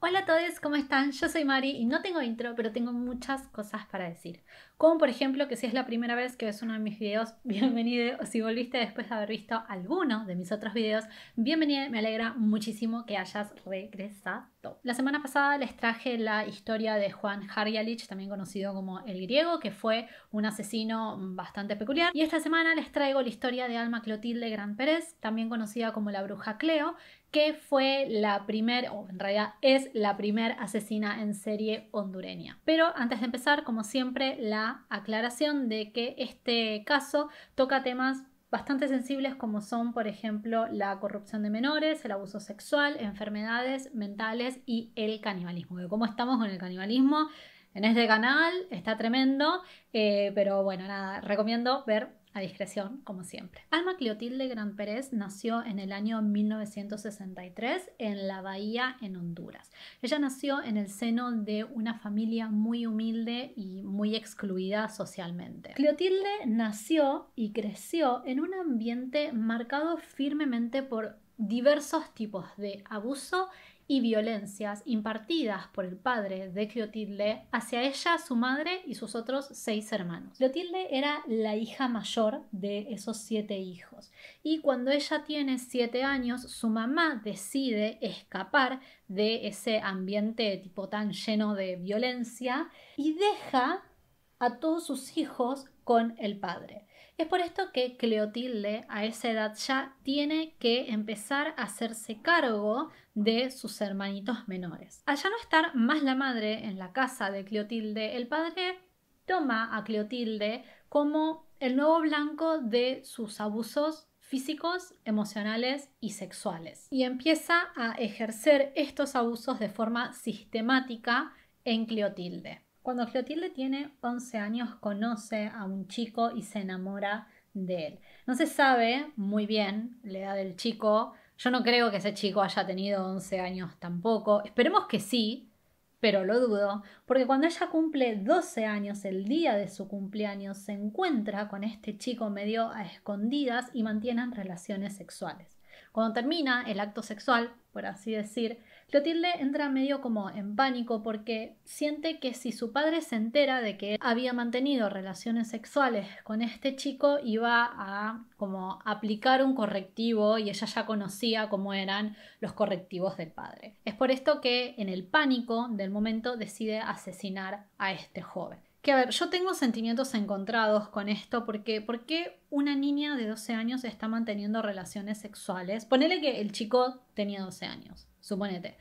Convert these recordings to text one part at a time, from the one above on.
Hola a todos, ¿cómo están? Yo soy Mari y no tengo intro, pero tengo muchas cosas para decir. Como por ejemplo que si es la primera vez que ves uno de mis videos, bienvenido. O si volviste después de haber visto alguno de mis otros videos, bienvenido. Me alegra muchísimo que hayas regresado. La semana pasada les traje la historia de Juan Harjalich, también conocido como el griego, que fue un asesino bastante peculiar. Y esta semana les traigo la historia de Alma Clotilde Gran Pérez, también conocida como la bruja Cleo, que fue la primera, o en realidad es la primera asesina en serie hondureña. Pero antes de empezar, como siempre, la aclaración de que este caso toca temas bastante sensibles como son, por ejemplo, la corrupción de menores, el abuso sexual, enfermedades mentales y el canibalismo. Que cómo estamos con el canibalismo en este canal está tremendo, pero bueno, nada, recomiendo ver a discreción, como siempre. Alma Clotilde Gran Pérez nació en el año 1963 en La Bahía, en Honduras. Ella nació en el seno de una familia muy humilde y muy excluida socialmente. Clotilde nació y creció en un ambiente marcado firmemente por diversos tipos de abuso y violencias impartidas por el padre de Clotilde hacia ella, su madre y sus otros 6 hermanos. Clotilde era la hija mayor de esos 7 hijos y cuando ella tiene 7 años su mamá decide escapar de ese ambiente tipo tan lleno de violencia y deja a todos sus hijos con el padre. Es por esto que Clotilde a esa edad ya tiene que empezar a hacerse cargo de sus hermanitos menores. Al ya no estar más la madre en la casa de Clotilde, el padre toma a Clotilde como el nuevo blanco de sus abusos físicos, emocionales y sexuales. Y empieza a ejercer estos abusos de forma sistemática en Clotilde. Cuando Clotilde tiene 11 años conoce a un chico y se enamora de él. No se sabe muy bien la edad del chico. Yo no creo que ese chico haya tenido 11 años tampoco. Esperemos que sí, pero lo dudo, porque cuando ella cumple 12 años, el día de su cumpleaños, se encuentra con este chico medio a escondidas y mantienen relaciones sexuales. Cuando termina el acto sexual, por así decir, Clotilde entra medio como en pánico porque siente que si su padre se entera de que había mantenido relaciones sexuales con este chico iba a como aplicar un correctivo y ella ya conocía cómo eran los correctivos del padre. Es por esto que en el pánico del momento decide asesinar a este joven. Que a ver, yo tengo sentimientos encontrados con esto porque ¿por qué una niña de 12 años está manteniendo relaciones sexuales? Ponele que el chico tenía 12 años, suponete.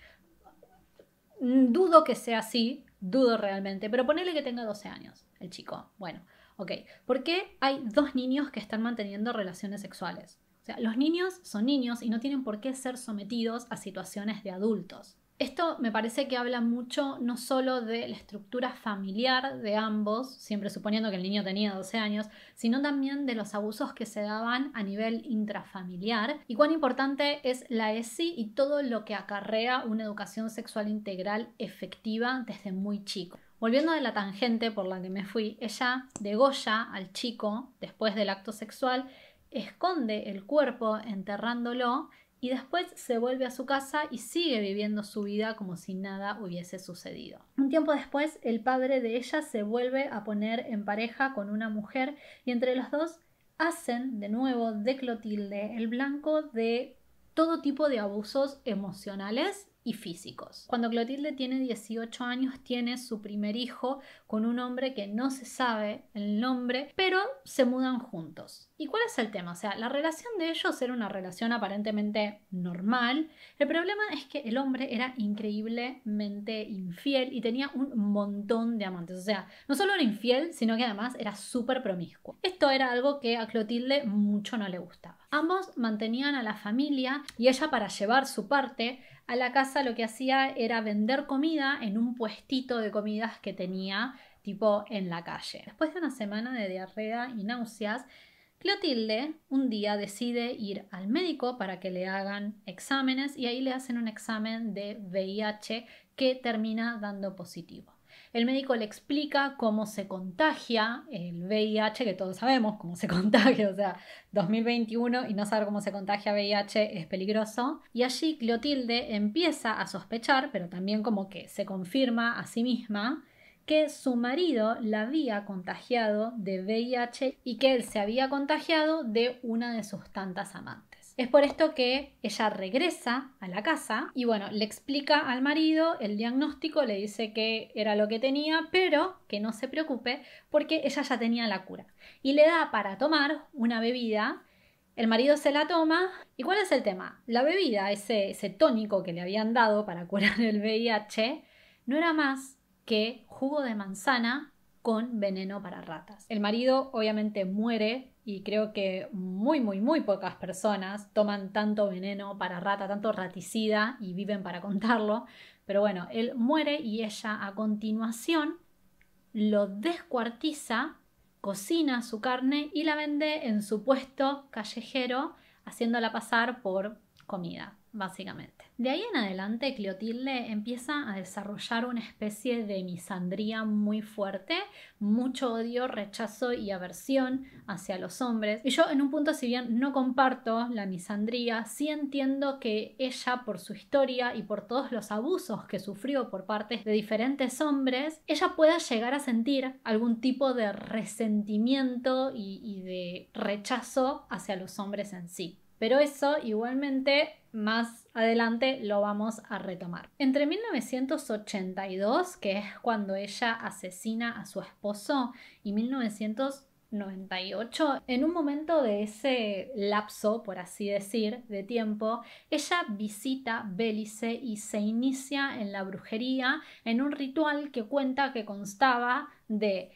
Dudo que sea así, dudo realmente, pero ponele que tenga 12 años el chico. Bueno, ok. ¿Por qué hay 2 niños que están manteniendo relaciones sexuales? O sea, los niños son niños y no tienen por qué ser sometidos a situaciones de adultos. Esto me parece que habla mucho no solo de la estructura familiar de ambos, siempre suponiendo que el niño tenía 12 años, sino también de los abusos que se daban a nivel intrafamiliar y cuán importante es la ESI y todo lo que acarrea una educación sexual integral efectiva desde muy chico. Volviendo de la tangente por la que me fui, ella degolla al chico después del acto sexual, esconde el cuerpo enterrándolo y después se vuelve a su casa y sigue viviendo su vida como si nada hubiese sucedido. Un tiempo después, el padre de ella se vuelve a poner en pareja con una mujer y entre los dos hacen de nuevo de Clotilde el blanco de todo tipo de abusos emocionales y físicos. Cuando Clotilde tiene 18 años tiene su primer hijo con un hombre que no se sabe el nombre, pero se mudan juntos. ¿Y cuál es el tema? O sea, la relación de ellos era una relación aparentemente normal. El problema es que el hombre era increíblemente infiel y tenía un montón de amantes. O sea, no solo era infiel, sino que además era súper promiscuo. Esto era algo que a Clotilde mucho no le gustaba. Ambos mantenían a la familia y ella, para llevar su parte a la casa, lo que hacía era vender comida en un puestito de comidas que tenía tipo en la calle. Después de una semana de diarrea y náuseas, Clotilde un día decide ir al médico para que le hagan exámenes y ahí le hacen un examen de VIH que termina dando positivo. El médico le explica cómo se contagia el VIH, que todos sabemos cómo se contagia, o sea, 2021 y no saber cómo se contagia VIH es peligroso. Y allí Clotilde empieza a sospechar, pero también como que se confirma a sí misma, que su marido la había contagiado de VIH y que él se había contagiado de una de sus tantas amantes. Es por esto que ella regresa a la casa y bueno, le explica al marido el diagnóstico, le dice que era lo que tenía, pero que no se preocupe porque ella ya tenía la cura. Y le da para tomar una bebida. El marido se la toma. ¿Y cuál es el tema? La bebida, ese tónico que le habían dado para curar el VIH, no era más que jugo de manzana con veneno para ratas. El marido obviamente muere y creo que muy pocas personas toman tanto veneno para rata, tanto raticida y viven para contarlo. Pero bueno, él muere y ella a continuación lo descuartiza, cocina su carne y la vende en su puesto callejero, haciéndola pasar por comida, básicamente. De ahí en adelante, Clotilde empieza a desarrollar una especie de misandría muy fuerte, mucho odio, rechazo y aversión hacia los hombres. Y yo en un punto, si bien no comparto la misandría, sí entiendo que ella, por su historia y por todos los abusos que sufrió por parte de diferentes hombres, ella pueda llegar a sentir algún tipo de resentimiento y de rechazo hacia los hombres en sí. Pero eso igualmente más adelante lo vamos a retomar. Entre 1982, que es cuando ella asesina a su esposo, y 1998, en un momento de ese lapso, por así decir, de tiempo, ella visita Belice y se inicia en la brujería en un ritual que cuenta que constaba de,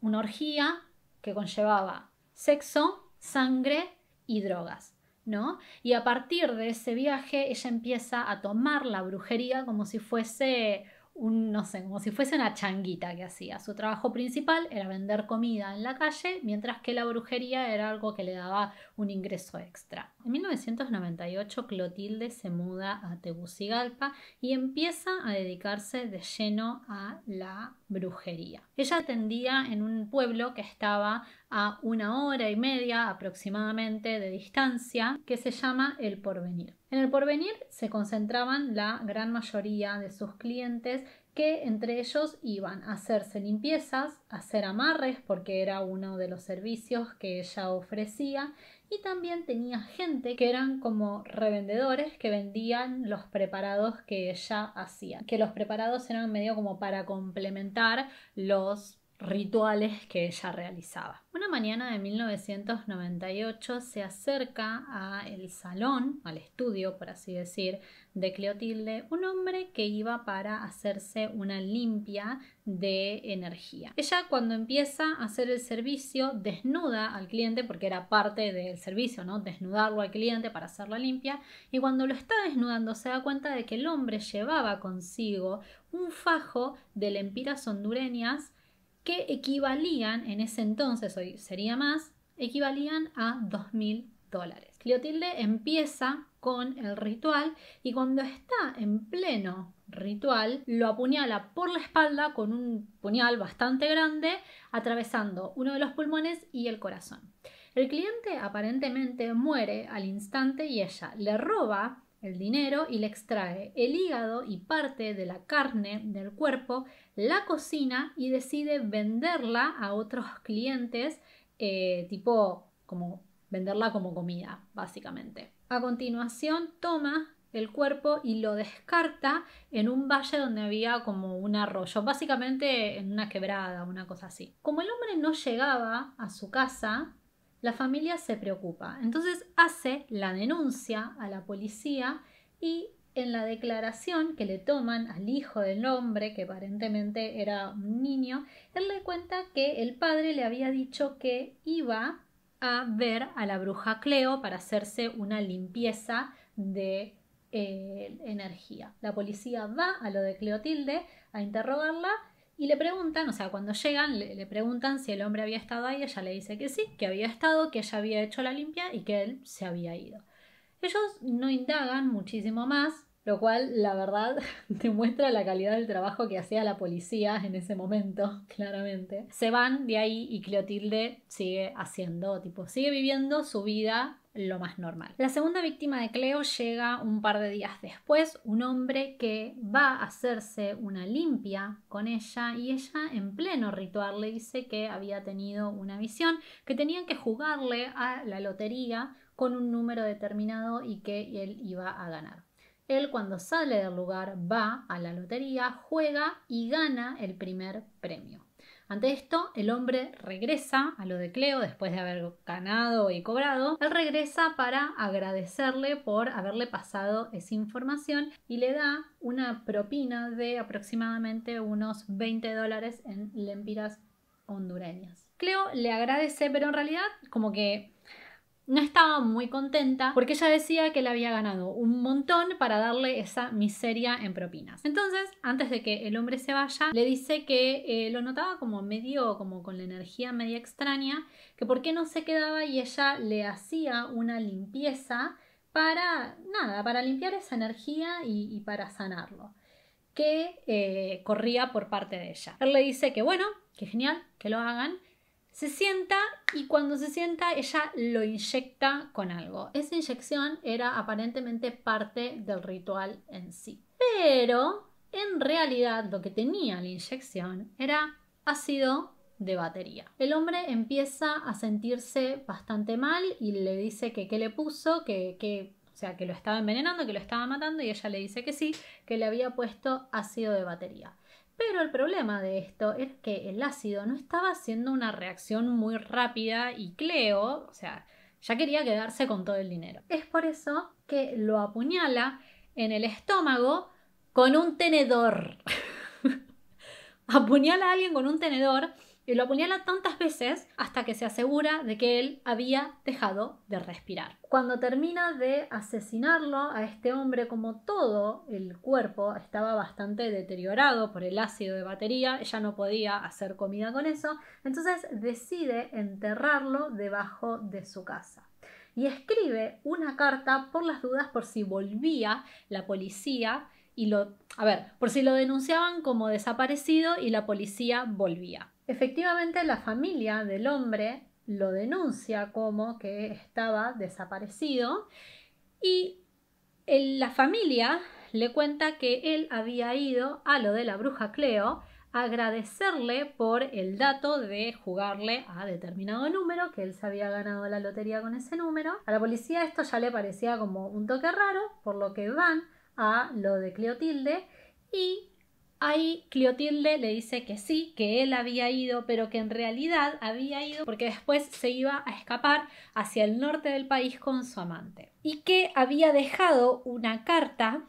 una orgía que conllevaba sexo, sangre y drogas, ¿no? Y a partir de ese viaje ella empieza a tomar la brujería como si fuese como si fuese una changuita que hacía. Su trabajo principal era vender comida en la calle, mientras que la brujería era algo que le daba un ingreso extra. En 1998 Clotilde se muda a Tegucigalpa y empieza a dedicarse de lleno a la brujería. Ella atendía en un pueblo que estaba a 1 hora y media aproximadamente de distancia, que se llama El Porvenir. En El Porvenir se concentraban la gran mayoría de sus clientes, que entre ellos iban a hacerse limpiezas, a hacer amarres, porque era uno de los servicios que ella ofrecía, y también tenía gente que eran como revendedores que vendían los preparados que ella hacía, que los preparados eran medio como para complementar los rituales que ella realizaba. Una mañana de 1998 se acerca a el salón, al estudio, por así decir, de Clotilde, un hombre que iba para hacerse una limpia de energía. Ella, cuando empieza a hacer el servicio, desnuda al cliente, porque era parte del servicio, ¿no? Desnudarlo al cliente para hacer la limpia, y cuando lo está desnudando se da cuenta de que el hombre llevaba consigo un fajo de lempiras hondureñas que equivalían, en ese entonces, hoy sería más, equivalían a $2.000. Clotilde empieza con el ritual y cuando está en pleno ritual lo apuñala por la espalda con un puñal bastante grande, atravesando uno de los pulmones y el corazón. El cliente aparentemente muere al instante y ella le roba el dinero y le extrae el hígado y parte de la carne del cuerpo, la cocina y decide venderla a otros clientes, tipo como venderla como comida, básicamente. A continuación toma el cuerpo y lo descarta en un valle donde había como un arroyo, básicamente en una quebrada, una cosa así. Como el hombre no llegaba a su casa, la familia se preocupa. Entonces hace la denuncia a la policía y en la declaración que le toman al hijo del hombre, que aparentemente era un niño, él le cuenta que el padre le había dicho que iba a ver a la bruja Cleo para hacerse una limpieza de energía. La policía va a lo de Clotilde a interrogarla y le preguntan, o sea, cuando llegan le preguntan si el hombre había estado ahí. Ella le dice que sí, que había estado, que ella había hecho la limpia y que él se había ido. Ellos no indagan muchísimo más, lo cual la verdad demuestra la calidad del trabajo que hacía la policía en ese momento, claramente. Se van de ahí y Cleotilde sigue sigue viviendo su vida lo más normal. La segunda víctima de Cleo llega un par de días después, un hombre que va a hacerse una limpia con ella y ella en pleno ritual le dice que había tenido una visión, que tenían que jugarle a la lotería con un número determinado y que él iba a ganar. Él, cuando sale del lugar, va a la lotería, juega y gana el primer premio. Ante esto, el hombre regresa a lo de Cleo después de haber ganado y cobrado. Él regresa para agradecerle por haberle pasado esa información y le da una propina de aproximadamente unos $20 en lempiras hondureñas. Cleo le agradece, pero en realidad como que no estaba muy contenta porque ella decía que le había ganado un montón para darle esa miseria en propinas. Entonces, antes de que el hombre se vaya, le dice que lo notaba como medio, como con la energía media extraña, que por qué no se quedaba y ella le hacía una limpieza para limpiar esa energía y para sanarlo, que corría por parte de ella. Él le dice que bueno, que genial, que lo hagan. Se sienta y cuando se sienta ella lo inyecta con algo. Esa inyección era aparentemente parte del ritual en sí. Pero en realidad lo que tenía la inyección era ácido de batería. El hombre empieza a sentirse bastante mal y le dice que qué le puso, que lo estaba envenenando, que lo estaba matando, y ella le dice que sí, que le había puesto ácido de batería. Pero el problema de esto es que el ácido no estaba haciendo una reacción muy rápida y Cleo, ya quería quedarse con todo el dinero. Es por eso que lo apuñala en el estómago con un tenedor. Apuñala a alguien con un tenedor y lo apuñala tantas veces hasta que se asegura de que él había dejado de respirar. Cuando termina de asesinarlo a este hombre, como todo el cuerpo estaba bastante deteriorado por el ácido de batería, ella no podía hacer comida con eso, entonces decide enterrarlo debajo de su casa. Y escribe una carta por las dudas por si volvía la policía por si lo denunciaban como desaparecido y la policía volvía. Efectivamente, la familia del hombre lo denuncia como que estaba desaparecido y la familia le cuenta que él había ido a lo de la bruja Cleo a agradecerle por el dato de jugarle a determinado número, que él se había ganado la lotería con ese número. A la policía esto ya le parecía como un toque raro, por lo que van a lo de Cleotilde y ahí Cleotilde le dice que sí, que él había ido, pero que en realidad había ido porque después se iba a escapar hacia el norte del país con su amante y que había dejado una carta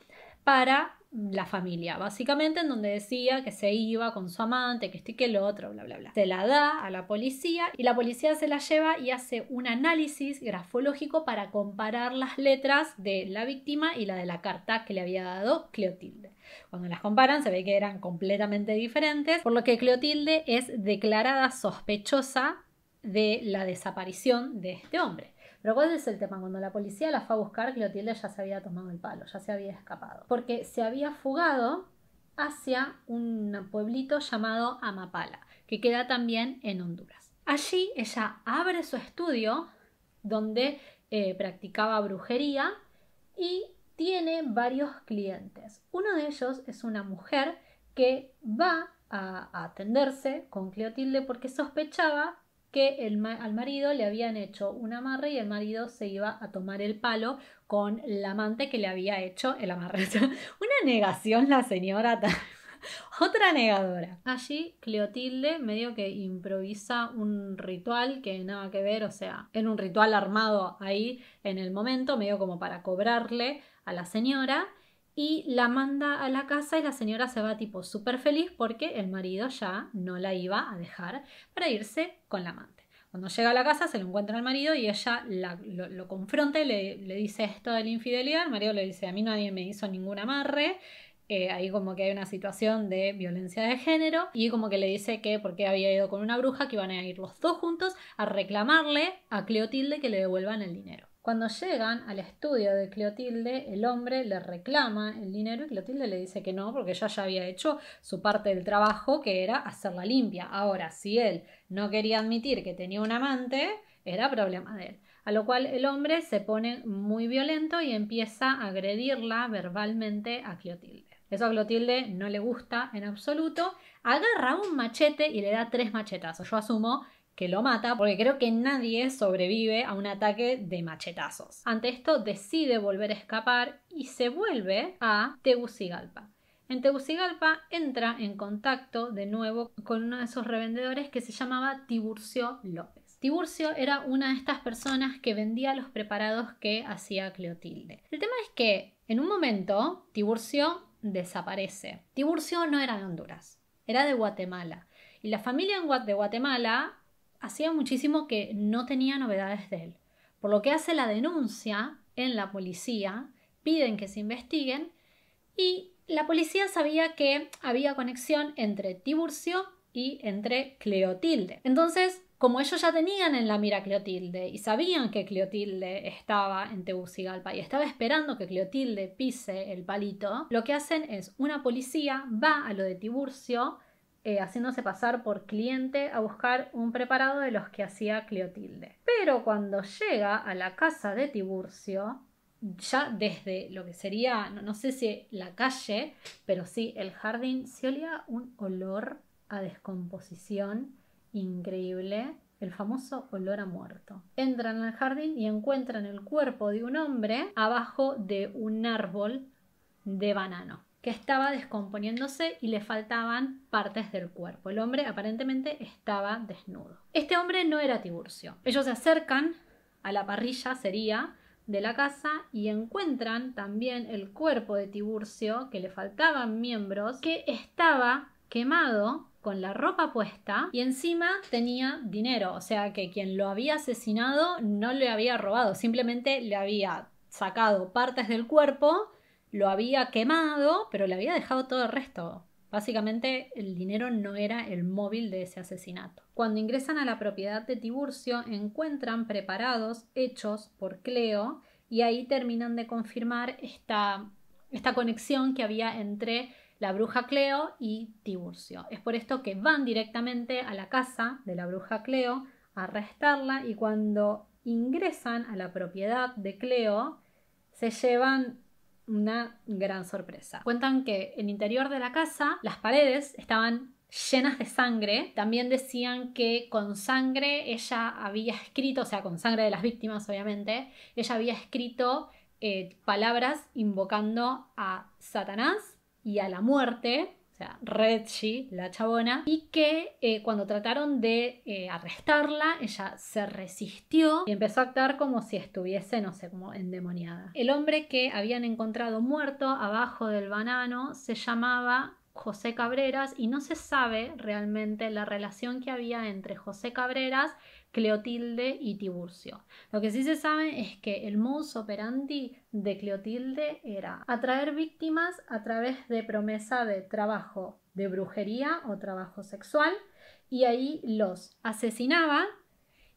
para la familia, básicamente, en donde decía que se iba con su amante, que esto y que lo otro, bla bla bla. Se la da a la policía y la policía se la lleva y hace un análisis grafológico para comparar las letras de la víctima y la de la carta que le había dado Cleotilde. Cuando las comparan se ve que eran completamente diferentes, por lo que Cleotilde es declarada sospechosa de la desaparición de este hombre. Pero ¿cuál es el tema? Cuando la policía la fue a buscar, Cleotilde ya se había tomado el palo, ya se había escapado. Porque se había fugado hacia un pueblito llamado Amapala, que queda también en Honduras. Allí ella abre su estudio donde practicaba brujería y tiene varios clientes. Uno de ellos es una mujer que va a atenderse con Cleotilde porque sospechaba que al marido le habían hecho un amarre y el marido se iba a tomar el palo con la amante que le había hecho el amarre. Una negación la señora. Otra negadora. Allí Cleotilde medio que improvisa un ritual que nada que ver, en un ritual armado ahí en el momento, medio como para cobrarle a la señora, y la manda a la casa y la señora se va tipo súper feliz porque el marido ya no la iba a dejar para irse con la amante. Cuando llega a la casa se lo encuentra el marido y ella lo confronta y le dice esto de la infidelidad. El marido le dice: a mí nadie me hizo ningún amarre. Ahí como que hay una situación de violencia de género y como que le dice que porque había ido con una bruja, que iban a ir los dos juntos a reclamarle a Cleotilde que le devuelvan el dinero. Cuando llegan al estudio de Cleotilde, el hombre le reclama el dinero y Cleotilde le dice que no, porque ella ya había hecho su parte del trabajo, que era hacerla limpia. Ahora, si él no quería admitir que tenía un amante, era problema de él. A lo cual el hombre se pone muy violento y empieza a agredirla verbalmente a Cleotilde. Eso a Clotilde no le gusta en absoluto. Agarra un machete y le da 3 machetazos. Yo asumo que lo mata porque creo que nadie sobrevive a un ataque de machetazos. Ante esto decide volver a escapar y se vuelve a Tegucigalpa. En Tegucigalpa entra en contacto de nuevo con uno de esos revendedores que se llamaba Tiburcio López. Tiburcio era una de estas personas que vendía los preparados que hacía Clotilde. El tema es que en un momento Tiburcio desaparece. Tiburcio no era de Honduras, era de Guatemala. Y la familia de Guatemala hacía muchísimo que no tenía novedades de él. Por lo que hace la denuncia en la policía, piden que se investiguen y la policía sabía que había conexión entre Tiburcio y entre Cleotilde. Entonces, como ellos ya tenían en la mira a Cleotilde y sabían que Cleotilde estaba en Tegucigalpa y estaba esperando que Cleotilde pise el palito, lo que hacen es una policía va a lo de Tiburcio haciéndose pasar por cliente a buscar un preparado de los que hacía Cleotilde. Pero cuando llega a la casa de Tiburcio, ya desde lo que sería, no sé si la calle, pero sí el jardín, se olía un olor a descomposición increíble, el famoso olor a muerto. Entran al jardín y encuentran el cuerpo de un hombre abajo de un árbol de banano que estaba descomponiéndose y le faltaban partes del cuerpo. El hombre aparentemente estaba desnudo. Este hombre no era Tiburcio. Ellos se acercan a la parrilla, sería, de la casa y encuentran también el cuerpo de Tiburcio, que le faltaban miembros, que estaba quemado con la ropa puesta y encima tenía dinero, o sea que quien lo había asesinado no le había robado, simplemente le había sacado partes del cuerpo, lo había quemado, pero le había dejado todo el resto. Básicamente el dinero no era el móvil de ese asesinato. Cuando ingresan a la propiedad de Tiburcio encuentran preparados hechos por Cleo y ahí terminan de confirmar esta conexión que había entre la bruja Cleo y Tiburcio. Es por esto que van directamente a la casa de la bruja Cleo a arrestarla y cuando ingresan a la propiedad de Cleo se llevan una gran sorpresa. Cuentan que en el interior de la casa las paredes estaban llenas de sangre. También decían que con sangre ella había escrito, o sea, con sangre de las víctimas obviamente, ella había escrito palabras invocando a Satanás y a la muerte, o sea, Reggie, la chabona, y que cuando trataron de arrestarla, ella se resistió y empezó a actuar como si estuviese, no sé, como endemoniada. El hombre que habían encontrado muerto abajo del banano se llamaba José Cabreras y no se sabe realmente la relación que había entre José Cabreras, Cleotilde y Tiburcio. Lo que sí se sabe es que el modus operandi de Cleotilde era atraer víctimas a través de promesa de trabajo de brujería o trabajo sexual y ahí los asesinaba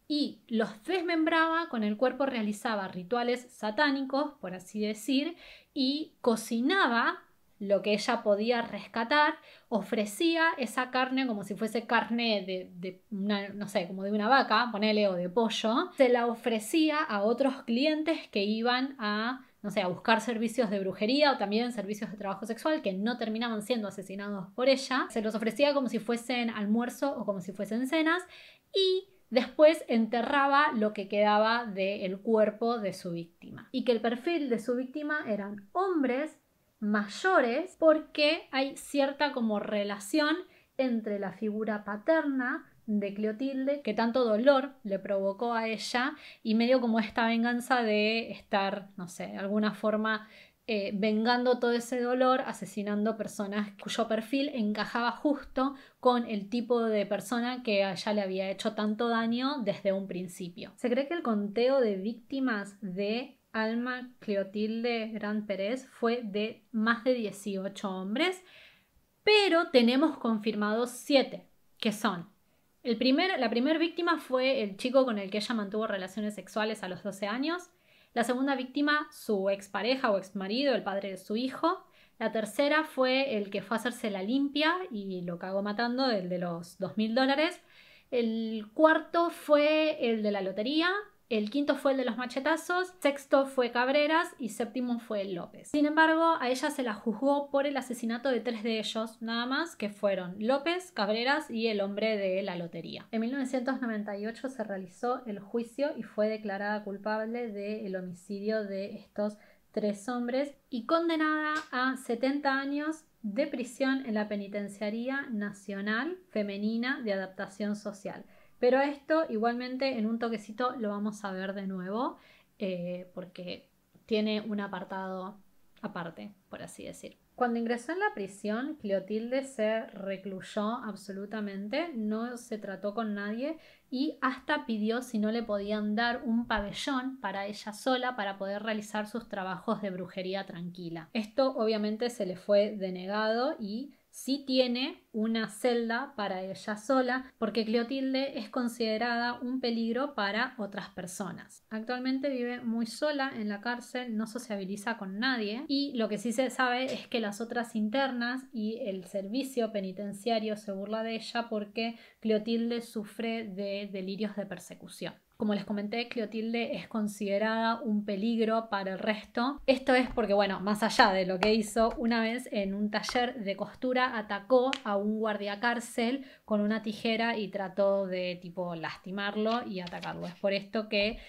y los desmembraba, con el cuerpo realizaba rituales satánicos, por así decir, y cocinaba lo que ella podía rescatar, ofrecía esa carne como si fuese carne de una, no sé, como de una vaca, ponele, o de pollo, se la ofrecía a otros clientes que iban a, no sé, a buscar servicios de brujería o también servicios de trabajo sexual que no terminaban siendo asesinados por ella, se los ofrecía como si fuesen almuerzo o como si fuesen cenas y después enterraba lo que quedaba del cuerpo de su víctima. Y que el perfil de su víctima eran hombres mayores porque hay cierta como relación entre la figura paterna de Cleotilde que tanto dolor le provocó a ella y medio como esta venganza de estar, no sé, de alguna forma vengando todo ese dolor, asesinando personas cuyo perfil encajaba justo con el tipo de persona que a ella le había hecho tanto daño desde un principio. Se cree que el conteo de víctimas de Alma Cleotilde Gran Pérez fue de más de 18 hombres, pero tenemos confirmados 7, que son la primera víctima fue el chico con el que ella mantuvo relaciones sexuales a los 12 años, La segunda víctima, su expareja o exmarido, el padre de su hijo. La tercera fue el que fue a hacerse la limpia y lo cagó matando, el de los $2000. El cuarto fue el de la lotería. El quinto fue el de los machetazos, sexto fue Cabreras y séptimo fue López. Sin embargo, a ella se la juzgó por el asesinato de 3 de ellos, nada más, que fueron López, Cabreras y el hombre de la lotería. En 1998 se realizó el juicio y fue declarada culpable del homicidio de estos 3 hombres y condenada a 70 años de prisión en la Penitenciaría Nacional Femenina de Adaptación Social. Pero esto igualmente en un toquecito lo vamos a ver de nuevo porque tiene un apartado aparte, por así decir. Cuando ingresó en la prisión, Clotilde se recluyó absolutamente, no se trató con nadie y hasta pidió si no le podían dar un pabellón para ella sola para poder realizar sus trabajos de brujería tranquila. Esto obviamente se le fue denegado y sí tiene una celda para ella sola porque Clotilde es considerada un peligro para otras personas. Actualmente vive muy sola en la cárcel, no sociabiliza con nadie y lo que sí se sabe es que las otras internas y el servicio penitenciario se burla de ella porque Clotilde sufre de delirios de persecución. Como les comenté, Clotilde es considerada un peligro para el resto. Esto es porque, bueno, más allá de lo que hizo, una vez en un taller de costura atacó a un guardiacárcel con una tijera y trató de, tipo, lastimarlo y atacarlo. Es por esto que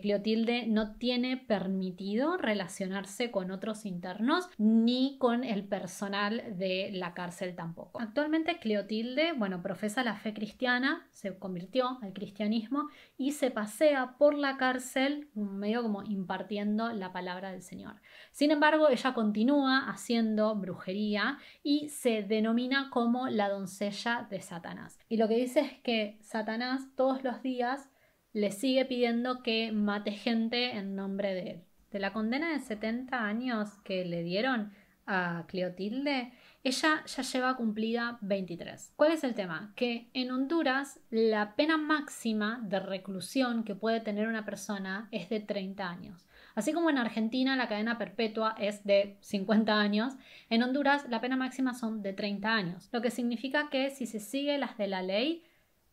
Clotilde no tiene permitido relacionarse con otros internos ni con el personal de la cárcel tampoco. Actualmente Clotilde, bueno, profesa la fe cristiana, se convirtió al cristianismo y se pasea por la cárcel medio como impartiendo la palabra del Señor. Sin embargo, ella continúa haciendo brujería y se denomina como la doncella de Satanás. Y lo que dice es que Satanás todos los días le sigue pidiendo que mate gente en nombre de él. De la condena de 70 años que le dieron a Clotilde, ella ya lleva cumplida 23. ¿Cuál es el tema? Que en Honduras la pena máxima de reclusión que puede tener una persona es de 30 años. Así como en Argentina la cadena perpetua es de 50 años, en Honduras la pena máxima son de 30 años. Lo que significa que si se sigue las de la ley,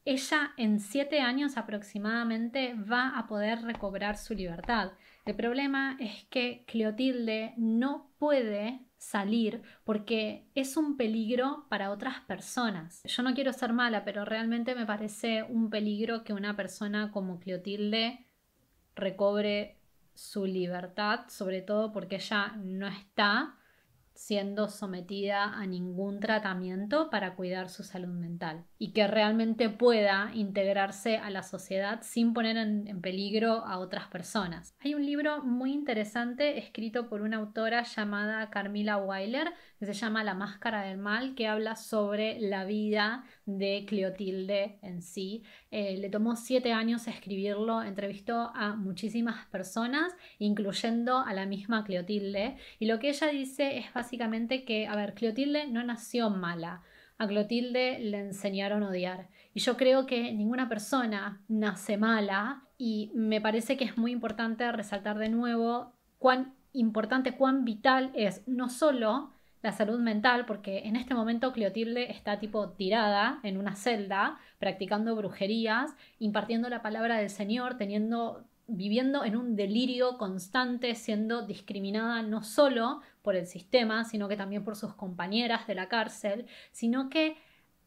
ella en 7 años aproximadamente va a poder recobrar su libertad. El problema es que Clotilde no puede salir porque es un peligro para otras personas. Yo no quiero ser mala, pero realmente me parece un peligro que una persona como Clotilde recobre su libertad, sobre todo porque ella no está siendo sometida a ningún tratamiento para cuidar su salud mental y que realmente pueda integrarse a la sociedad sin poner en peligro a otras personas. Hay un libro muy interesante escrito por una autora llamada Carmila Weiler que se llama La Máscara del Mal, que habla sobre la vida de Clotilde en sí. Le tomó 7 años escribirlo, entrevistó a muchísimas personas, incluyendo a la misma Clotilde, y lo que ella dice es básicamente que, a ver, Clotilde no nació mala, a Clotilde le enseñaron a odiar, y yo creo que ninguna persona nace mala, y me parece que es muy importante resaltar de nuevo cuán importante, cuán vital es no solo la salud mental, porque en este momento Clotilde está tipo tirada en una celda, practicando brujerías, impartiendo la palabra del Señor, viviendo en un delirio constante, siendo discriminada no solo por el sistema, sino que también por sus compañeras de la cárcel, sino que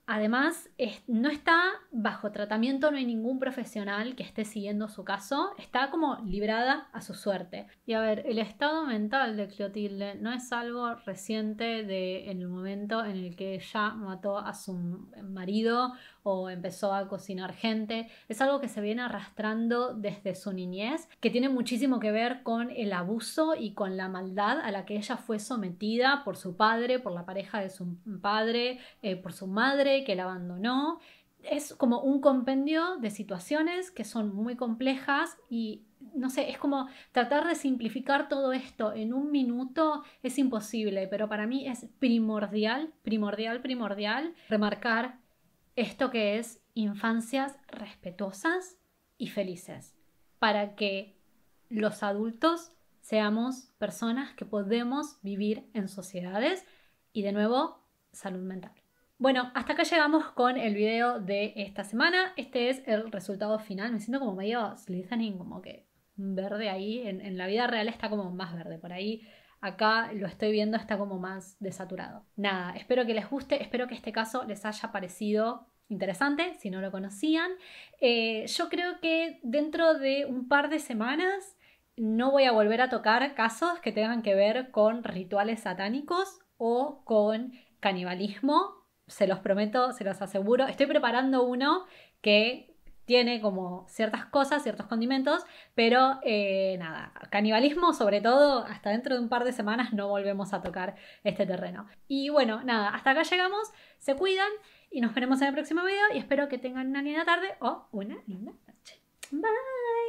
además no está bajo tratamiento, no hay ningún profesional que esté siguiendo su caso, está como librada a su suerte. Y a ver, el estado mental de Clotilde no es algo reciente en el momento en el que ella mató a su marido o empezó a cocinar gente, es algo que se viene arrastrando desde su niñez, que tiene muchísimo que ver con el abuso y con la maldad a la que ella fue sometida por su padre, por la pareja de su padre, por su madre que la abandonó. Es como un compendio de situaciones que son muy complejas y no sé, es como tratar de simplificar todo esto en un minuto es imposible, pero para mí es primordial remarcar esto que es infancias respetuosas y felices, para que los adultos seamos personas que podemos vivir en sociedades y de nuevo, salud mental. Bueno, hasta acá llegamos con el video de esta semana. Este es el resultado final. Me siento como medio Slytherin, como que verde ahí. En la vida real está como más verde. Por ahí, acá lo estoy viendo, está como más desaturado. Nada, espero que les guste. Espero que este caso les haya parecido interesante, si no lo conocían. Yo creo que dentro de un par de semanas no voy a volver a tocar casos que tengan que ver con rituales satánicos o con canibalismo. Se los prometo, se los aseguro. Estoy preparando uno que tiene como ciertas cosas, ciertos condimentos, pero nada, canibalismo sobre todo, hasta dentro de un par de semanas no volvemos a tocar este terreno. Y bueno, nada, hasta acá llegamos, se cuidan y nos veremos en el próximo video y espero que tengan una linda tarde o una linda noche. Bye.